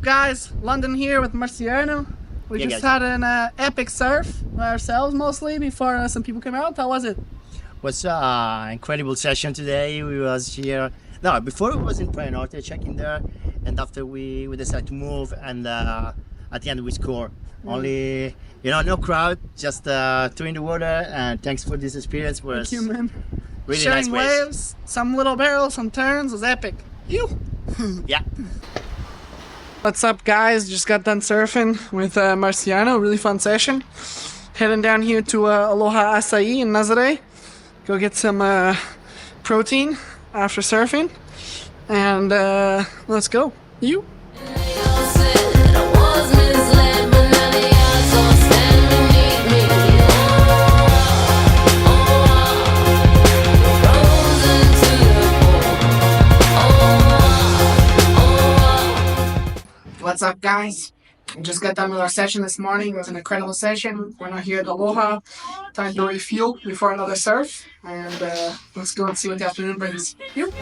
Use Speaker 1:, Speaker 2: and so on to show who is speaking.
Speaker 1: guys? London here with Marcianò. We just had an epic surf ourselves mostly before some people came out. How was it?
Speaker 2: It was an incredible session today. We was here. No, before we was in Praia Norte checking there, and after we decided to move, and at the end we score. Only, no crowd, just two in the water, and thanks for this experience.
Speaker 1: Thank you, man.
Speaker 2: Really
Speaker 1: Sharing
Speaker 2: nice
Speaker 1: waves, some little barrels, some turns, was epic. You.
Speaker 2: Yeah.
Speaker 1: What's up, guys? Just got done surfing with Marcianò. Really fun session. Heading down here to Aloha Açai in Nazaré. Go get some protein after surfing. And let's go. You? What's up, guys? We just got done with our session this morning. It was an incredible session. We're now here at Aloha. Time to refuel before another surf. And let's go and see what the afternoon brings. You?